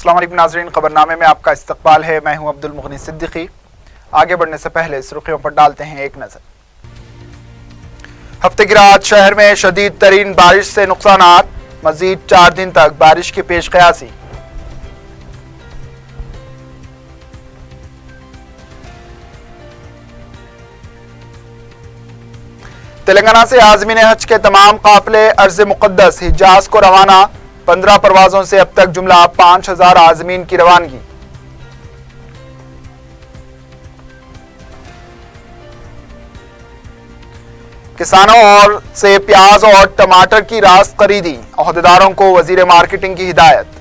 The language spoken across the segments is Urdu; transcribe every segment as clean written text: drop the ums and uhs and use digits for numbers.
السلام علیکم ناظرین، خبرنامے میں آپ کا استقبال ہے۔ میں ہوں عبد المغنی صدیقی۔ آگے بڑھنے سے پہلے سرخیوں پر ڈالتے ہیں ایک نظر۔ ہفتے کی رات شہر میں شدید ترین بارش سے نقصانات، مزید 4 دن تک بارش کی پیش قیاسی۔ تلنگانہ سے عازمین حج کے تمام قافلے ارض مقدس حجاز کو روانہ، 15 پروازوں سے اب تک جملہ 5000 عازمین کی روانگی۔ کسانوں سے پیاز اور ٹماٹر کی راست خریدی، عہدیداروں کو وزیر مارکیٹنگ کی ہدایت۔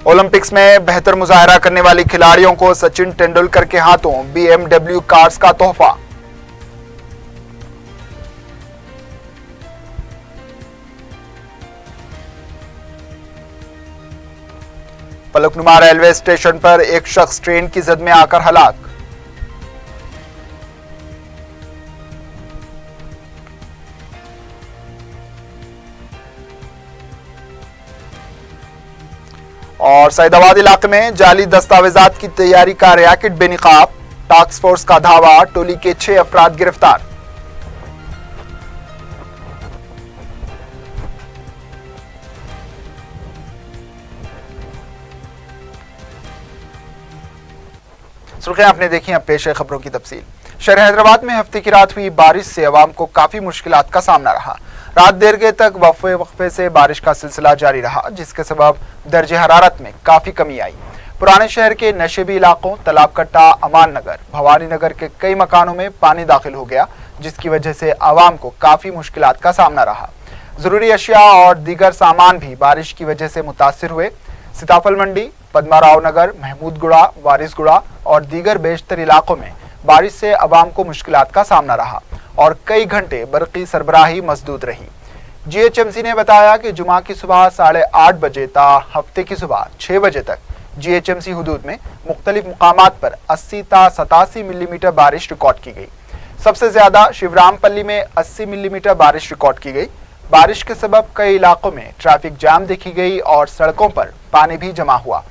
اولمپکس میں بہتر مظاہرہ کرنے والی کھلاڑیوں کو سچن ٹنڈولکر کے ہاتھوں BMW کارز کا تحفہ۔ پلک نما ریلوے اسٹیشن پر ایک شخص ٹرین کی زد میں آ کر ہلاک۔ اور سعید آباد علاقے میں جعلی دستاویزات کی تیاری کا ریاکٹ بے نقاب، ٹاسک فورس کا دھاوا، ٹولی کے 6 افراد گرفتار۔ سرخیاں آپ نے دیکھی، اب پیش ہے خبروں کی تفصیل۔ شہر حیدرآباد میں ہفتے کی رات ہوئی بارش سے عوام کو کافی مشکلات کا سامنا رہا۔ رات دیر گئے تک وقفے سے بارش کا سلسلہ جاری رہا، جس کے سبب درجہ حرارت میں کافی کمی آئی۔ پرانے شہر کے نشیبی علاقوں تالاب کٹا، امان نگر، بھوانی نگر کے کئی مکانوں میں پانی داخل ہو گیا، جس کی وجہ سے عوام کو کافی مشکلات کا سامنا رہا۔ ضروری اشیاء اور دیگر سامان بھی بارش کی وجہ سے متاثر ہوئے۔ سیتاپل منڈی، پدما راؤ نگر، محمود گڑا، وارث گڑا اور دیگر بیشتر علاقوں میں بارش سے عوام کو مشکلات کا سامنا رہا اور کئی گھنٹے برقی سربراہی مسدود رہی۔ GHMC نے بتایا کہ جمعہ کی صبح 8:30 بجے تا ہفتے کی صبح 6 بجے تک GHMC حدود میں مختلف مقامات پر 80 تا 87 ملی میٹر بارش ریکارڈ کی گئی۔ سب سے زیادہ شیورام پلی میں 80 ملی میٹر بارش ریکارڈ کی گئی۔ بارش کے سبب کئی علاقوں میں ٹریفک جام دیکھی گئی اور سڑکوں پر پانی بھی جمع ہوا۔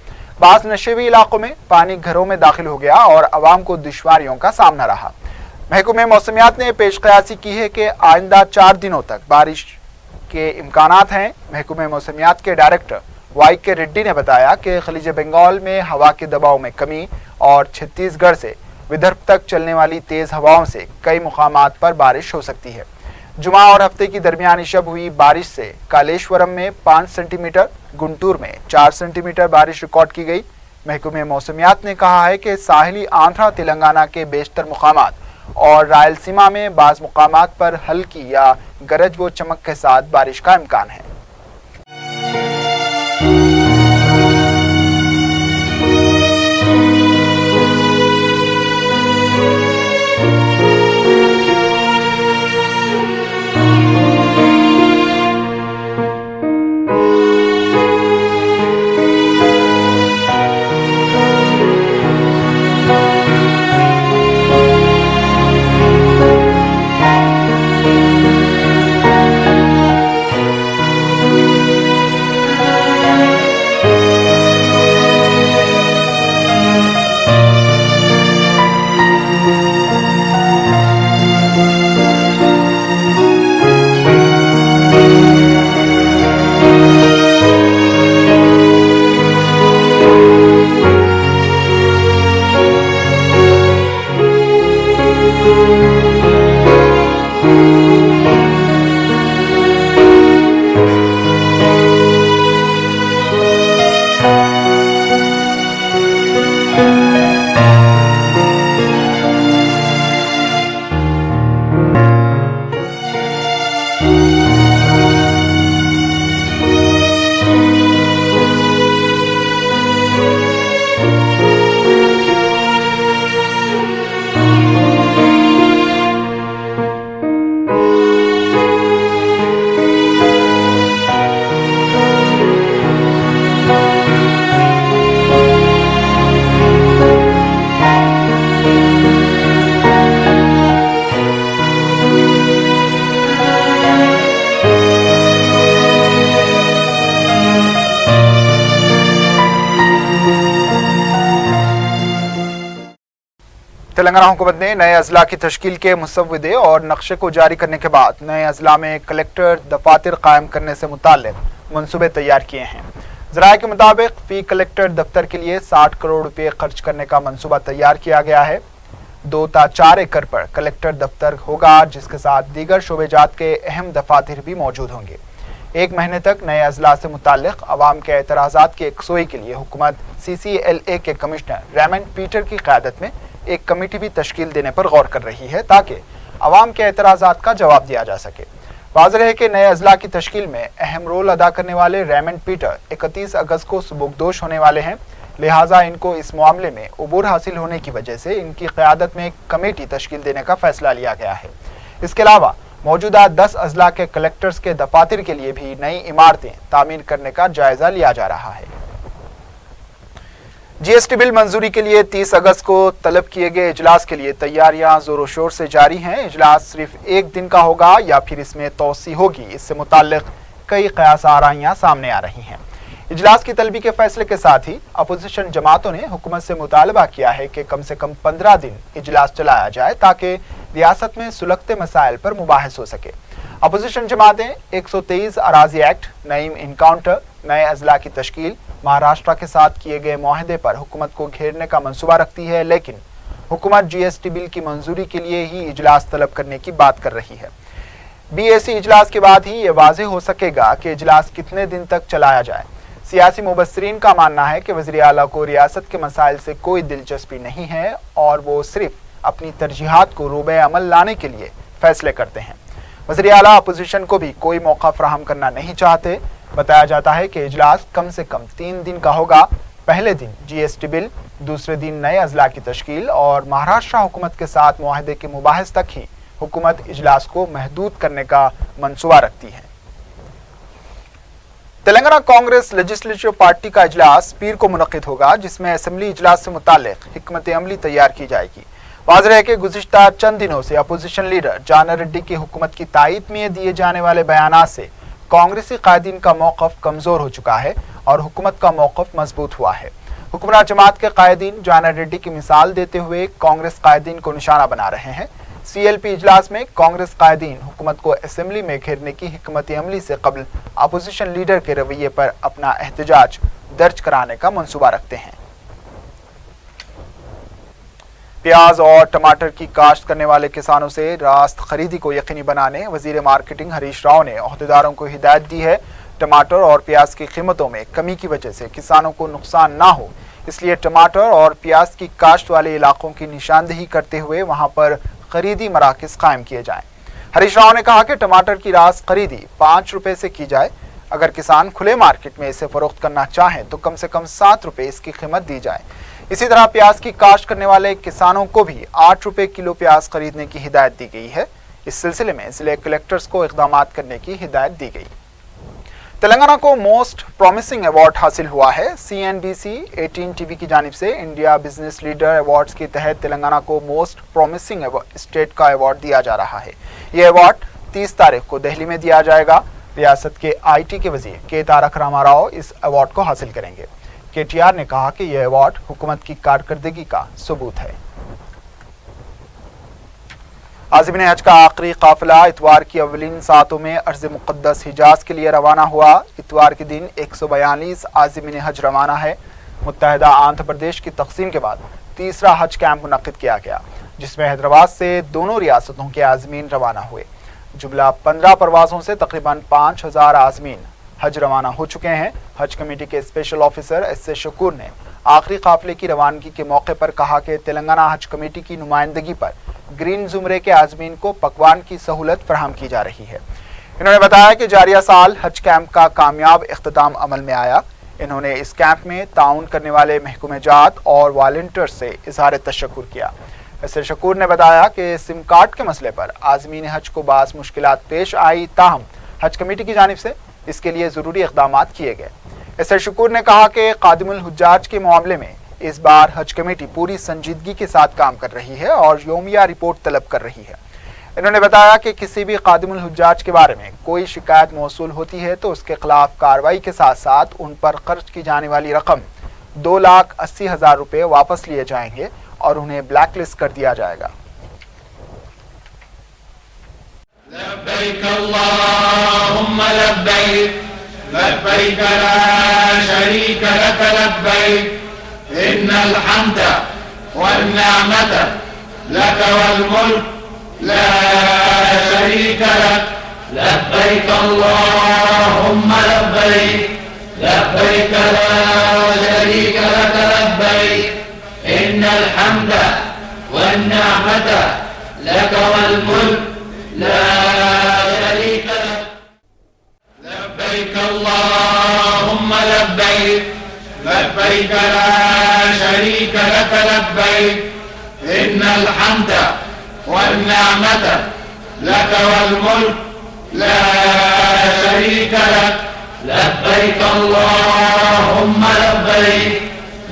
بعض نشیبی علاقوں میں پانی گھروں میں داخل ہو گیا اور عوام کو دشواریوں کا سامنا رہا۔ محکمہ موسمیات نے پیش قیاسی کی ہے کہ آئندہ 4 دنوں تک بارش کے امکانات ہیں۔ محکمہ موسمیات کے ڈائریکٹر YK ریڈی نے بتایا کہ خلیج بنگال میں ہوا کے دباؤ میں کمی اور چھتیس گڑھ سے ودربھ تک چلنے والی تیز ہواؤں سے کئی مقامات پر بارش ہو سکتی ہے۔ جمعہ اور ہفتے کی درمیانی شب ہوئی بارش سے کالیشورم میں 5 سینٹی میٹر، گنٹور میں 4 سینٹی میٹر بارش ریکارڈ کی گئی۔ محکمہ موسمیات نے کہا ہے کہ ساحلی آندھرا تلنگانہ کے بیشتر مقامات اور رائلسیما میں بعض مقامات پر ہلکی یا گرج و چمک کے ساتھ بارش کا امکان ہے۔ تلنگانہ حکومت نے نئے اضلاع کی تشکیل کے مسودے اور نقشے کو جاری کرنے کے بعد نئے اضلاع میں کلیکٹر دفاتر قائم کرنے سے متعلق منصوبے تیار کیے ہیں۔ ذرائع کے مطابق فی کلیکٹر دفتر کے لیے 60 کروڑ روپے خرچ کرنے کا منصوبہ تیار کیا گیا ہے۔ 2 تا 4 ایکڑ پر کلیکٹر دفتر ہوگا، جس کے ساتھ دیگر شعبے جات کے اہم دفاتر بھی موجود ہوں گے۔ 1 مہینے تک نئے اضلاع سے متعلق عوام کے اعتراضات کی یکسوئی کے لیے حکومت CCLA کے کمشنر ریمنڈ پیٹر کی قیادت میں ایک کمیٹی بھی تشکیل دینے پر غور کر رہی ہے تاکہ عوام کے اعتراضات کا جواب دیا جا سکے۔ واضح ہے کہ نئے اضلاع کی تشکیل میں اہم رول ادا کرنے والے ریمنڈ پیٹر 31 اگست کو سبکدوش ہونے والے ہیں، لہٰذا ان کو اس معاملے میں عبور حاصل ہونے کی وجہ سے ان کی قیادت میں ایک کمیٹی تشکیل دینے کا فیصلہ لیا گیا ہے۔ اس کے علاوہ موجودہ 10 اضلاع کے کلیکٹرز کے دفاتر کے لیے بھی نئی عمارتیں تعمیر کرنے کا جائزہ لیا جا رہا ہے۔ GST بل منظوری کے لیے 30 اگست کو طلب کیے گئے اجلاس کے لیے تیاریاں زور و شور سے جاری ہیں۔ اجلاس صرف 1 دن کا ہوگا یا پھر اس میں توسیع ہوگی، اس سے متعلق کئی قیاس آرائیاں سامنے آ رہی ہیں۔ اجلاس کی طلبی کے فیصلے کے ساتھ ہی اپوزیشن جماعتوں نے حکومت سے مطالبہ کیا ہے کہ کم سے کم 15 دن اجلاس چلایا جائے تاکہ ریاست میں سلگتے مسائل پر مباحث ہو سکے۔ اپوزیشن جماعتیں 123 اراضی ایکٹ، نعیم انکاؤنٹر، نئے اضلاع کی تشکیل، مہاراشٹر کے ساتھ کیے گئے معاہدے پر حکومت کو گھیرنے کا منصوبہ رکھتی ہے، لیکن حکومت GST بل کی منظوری کے لیے ہی اجلاس طلب کرنے کی بات کر رہی ہے۔ BAC اجلاس کے بعد ہی یہ واضح ہو سکے گا کہ اجلاس کتنے دن تک چلایا جائے۔ سیاسی مبصرین کا ماننا ہے کہ وزیر اعلیٰ کو ریاست کے مسائل سے کوئی دلچسپی نہیں ہے اور وہ صرف اپنی ترجیحات کو روبے عمل لانے کے لیے فیصلے کرتے ہیں۔ وزیر اعلیٰ اپوزیشن کو بھی کوئی موقع فراہم کرنا نہیں چاہتے۔ بتایا جاتا ہے کہ اجلاس کم سے کم 3 دن کا ہوگا۔ پہلے دن GST بل، دوسرے دن نئے اضلاع کی تشکیل اور مہاراشٹر حکومت کے ساتھ معاہدے کے مباحث تک ہی حکومت اجلاس کو محدود کرنے کا منصوبہ رکھتی ہے۔ تلنگانہ کانگریس لیجسلیچر پارٹی کا اجلاس پیر کو منعقد ہوگا، جس میں اسمبلی اجلاس سے متعلق حکمت عملی تیار کی جائے گی۔ واضح ہے کہ گزشتہ چند دنوں سے اپوزیشن لیڈر جانا ریڈی کی حکومت کی تائید میں دیے جانے والے بیانات سے کانگریسی قائدین کا موقف کمزور ہو چکا ہے اور حکومت کا موقف مضبوط ہوا ہے۔ حکمراں جماعت کے قائدین جانا ریڈی کی مثال دیتے ہوئے کانگریس قائدین کو نشانہ بنا رہے ہیں۔ CLP اجلاس میں کانگریس قائدین حکومت کو اسمبلی میں گھیرنے کی حکمت عملی سے قبل اپوزیشن لیڈر کے رویے پر اپنا احتجاج درج کرانے کا منصوبہ رکھتے ہیں۔ پیاز اور ٹماٹر کی کاشت کرنے والے کسانوں سے راست خریدی کو یقینی بنانے وزیر مارکیٹنگ ہریش راؤ نے عہدیداروں کو ہدایت دی ہے۔ ٹماٹر اور پیاز کی قیمتوں میں کمی کی وجہ سے کسانوں کو نقصان نہ ہو، اس لیے ٹماٹر اور پیاز کی کاشت والے علاقوں کی نشاندہی کرتے ہوئے وہاں پر خریدی مراکز قائم کیے جائیں۔ ہریش راؤ نے کہا کہ ٹماٹر کی راست خریدی 5 روپے سے کی جائے۔ اگر کسان کھلے مارکیٹ میں اسے فروخت کرنا چاہیں تو کم سے کم 7 روپے اس کی قیمت دی جائے۔ اسی طرح پیاز کی کاشت کرنے والے کسانوں کو بھی 8 روپے کلو پیاز خریدنے کی ہدایت دی گئی ہے۔ اس سلسلے میں ضلع کلیکٹرز کو اقدامات کرنے کی ہدایت دی گئی۔ تلنگانہ کو موسٹ پرومسنگ ایوارڈ حاصل ہوا ہے۔ CNBC 18 TV کی جانب سے انڈیا بزنس لیڈر ایوارڈز کے تحت تلنگانہ کو موسٹ پرومسنگ اسٹیٹ کا ایوارڈ دیا جا رہا ہے۔ یہ ایوارڈ 30 تاریخ کو دہلی میں دیا جائے گا۔ ریاست کے IT کے وزیر کے تارک راما راؤ اس ایوارڈ کو حاصل کریں گے۔ KTR نے کہا کہ یہ ایوارڈ حکومت کی کارکردگی کا ثبوت ہے۔ عازمین حج کا آخری قافلہ اتوار کی اولین ساعتوں میں ارض مقدس حجاز کے لیے روانہ ہوا۔ اتوار کے دن 142 عازمین حج روانہ ہے۔ متحدہ آندھرا پردیش کی تقسیم کے بعد تیسرا حج کیمپ منعقد کیا گیا، جس میں حیدرآباد سے دونوں ریاستوں کے عازمین روانہ ہوئے۔ جملہ 15 پروازوں سے تقریباً 5000 عازمین حج روانہ ہو چکے ہیں۔ حج کمیٹی کے اسپیشل آفیسر SS شکور نے آخری قافلے کی روانگی کے موقع پر کہا کہ تلنگانہ حج کمیٹی کی نمائندگی پر گرین زمرے کے عازمین کو پکوان کی سہولت فراہم کی جا رہی ہے۔ انہوں نے بتایا کہ جاریہ سال حج کیمپ کا کامیاب اختتام عمل میں آیا۔ انہوں نے اس کیمپ میں تعاون کرنے والے محکمہ جات اور والنٹیئر سے اظہار تشکر کیا۔ SS شکور نے بتایا کہ سم کارڈ کے مسئلے پر عازمین حج کو بعض مشکلات پیش آئی، تاہم حج کمیٹی کی جانب سے اس کے لیے ضروری اقدامات کیے گئے۔ SS شکور نے کہا کہ قادم الحجاج کے معاملے میں اس بار حج کمیٹی پوری سنجیدگی کے ساتھ کام کر رہی ہے اور یومیہ رپورٹ طلب کر رہی ہے۔ انہوں نے بتایا کہ کسی بھی قادم الحجاج کے بارے میں کوئی شکایت موصول ہوتی ہے تو اس کے خلاف کارروائی کے ساتھ ساتھ ان پر خرچ کی جانے والی رقم 2,80,000 روپے واپس لیے جائیں گے اور انہیں بلیک لسٹ کر دیا جائے گا۔ لبيك اللهم لبيك لبيك لا شريك لك لبيك إن الحمد والنعمة لك والملك لا شريك لك لبيك اللهم لبيك لبيك لا شريك لك لبيك إن الحمد والنعمة لك والملك لا شريك لك لبيك اللهم لبيك لبيك لا شريك لك لبيك إن الحمد والنعمة لك والملك لا شريك لك لبيك اللهم لبيك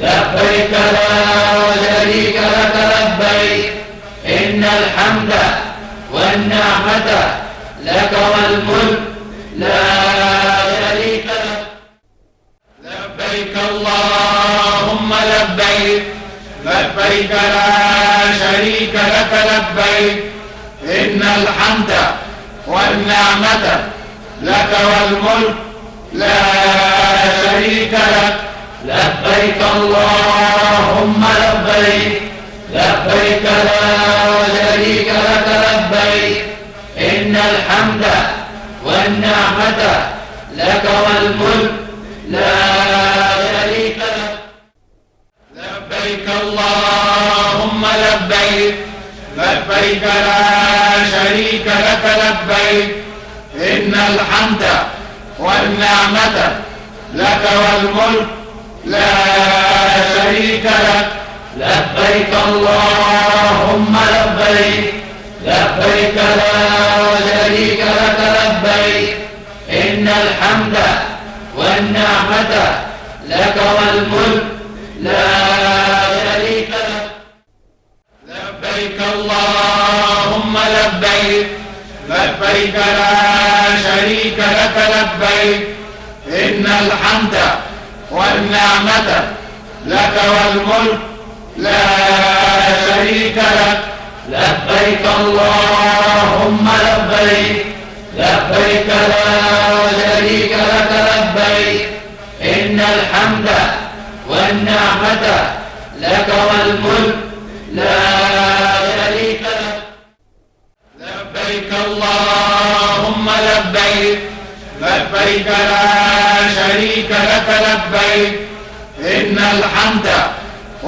لبيك لا شريك لك لبيك إن الحمد والنعمة لك والملك لا شريك لك لبيك اللهم لبيك لبيك لا شريك لك لبيك إن الحمد والنعمة لك والملك لا شريك لك لبيك اللهم لبيك لبيك لا شريك لك لبيك إن الحمد والنعمة لك والملك لا شريك لك لبيك اللهم لبيك لبيك لا شريك لك لبيك إن الحمد والنعمة لك والملك لا شريك لك لبيك اللهم لبيك لبيك لا شريك لك لبيك إن الحمد والنعمة لك والملك لا شريك لك لبيك اللهم لبيك لبيك لا شريك لك لبيك إن الحمد والنعمة لك والملك لا شريك لك لبيك اللهم لبيك لبيك لا شريك لك لبيك إن الحمد والنعمة لك والملك لا شريك لك لبيك اللهم لبيك لبيك لا شريك لك لبيك إن الحمد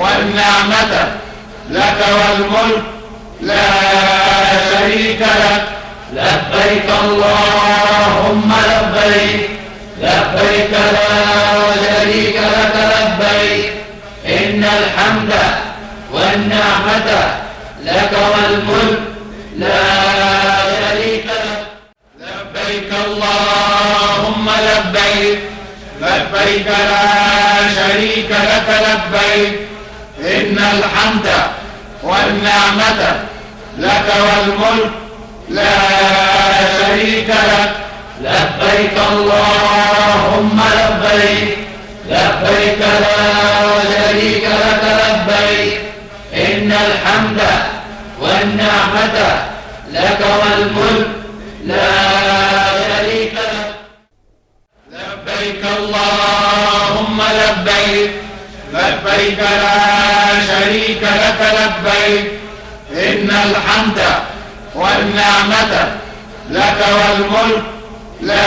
والنعمة لك والملك لا شريك لك لبيك اللهم لبيك لبيك لا شريك لك لبيك إن الحمد والنعمة لك والملك لا شريك لك لبيك اللهم لبيك لبيك لا شريك لك لبيك إن الحمد والنعمة لك والملك لا شريك لك لبيك اللهم لبيك لبيك لا شريك لك لبيك إن الحمد والنعمة لك والملك لا شريك لك لبيك اللهم لبيك لبيك لا شريك لك لبيك إن الحمد والنعمة لك والملك لا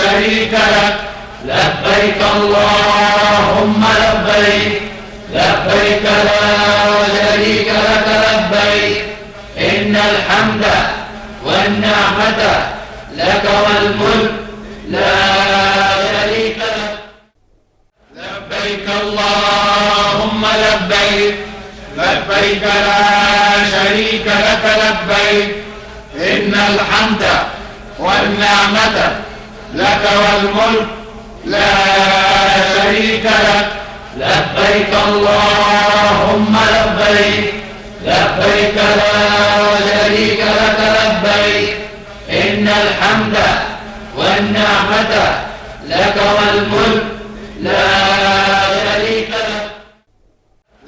شريك لك لبيك اللهم لبيك لبيك لا شريك لك لبيك إن الحمد والنعمة لك والملك لا شريك لك لبيك اللهم لبيك لبيك لا شريك لك لبيك إن الحمد والنعمة لك والملك لا شريك لك لبيك اللهم لبيك لبيك لا شريك لك لبيك إن الحمد والنعمة لك والملك لا شريك لك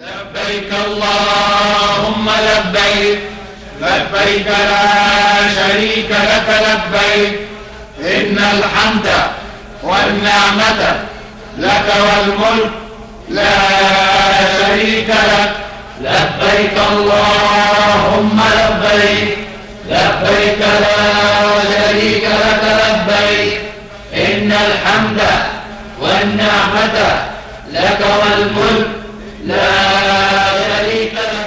لبيك الله لبيك لبيك لا شريك لك لبيك إن الحمد والنعمة لك والملك لا شريك لك لبيك اللهم لبيك لبيك لا شريك لك لبيك إن الحمد والنعمة لك والملك لا شريك لك.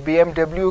BMW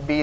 B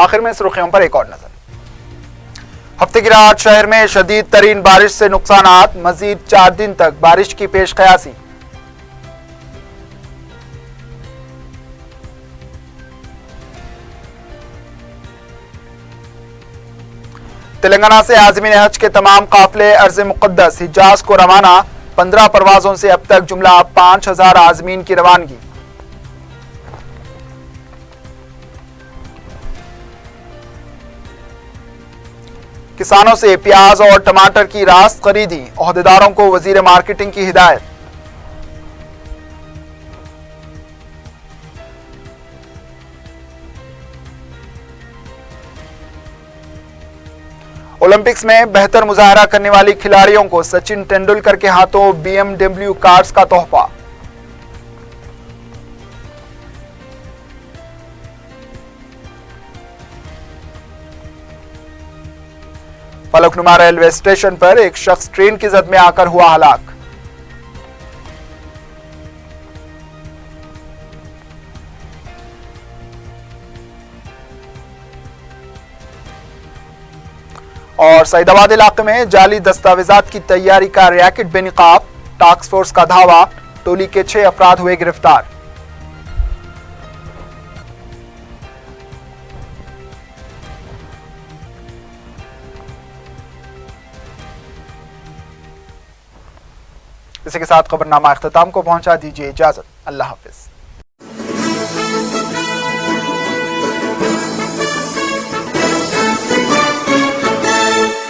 آخر میں سرخیوں پر ایک اور نظر۔ ہفتے کی رات شہر میں شدید ترین بارش سے نقصانات، مزید 4 دن تک بارش کی پیش قیاسی۔ تلنگانہ سے عازمین حج کے تمام قافلے ارض مقدس حجاز کو روانہ، 15 پروازوں سے اب تک جملہ 5000 عازمین کی روانگی۔ کسانوں سے پیاز اور ٹماٹر کی راست خریدی، عہدیداروں کو وزیر مارکیٹنگ کی ہدایت۔ اولمپکس میں بہتر مظاہرہ کرنے والی کھلاڑیوں کو سچن ٹنڈولکر کے ہاتھوں BMW کارز کا تحفہ۔ فلک نما ریلوے اسٹیشن پر ایک شخص ٹرین کی زد میں آ کر ہوا ہلاک۔ اور سعید آباد علاقے میں جعلی دستاویزات کی تیاری کا ریاکٹ بے نقاب، ٹاسک فورس کا دھاوا، ٹولی کے 6 افراد ہوئے گرفتار۔ اسی کے ساتھ خبرنامہ اختتام کو پہنچا، دیجیے اجازت، اللہ حافظ۔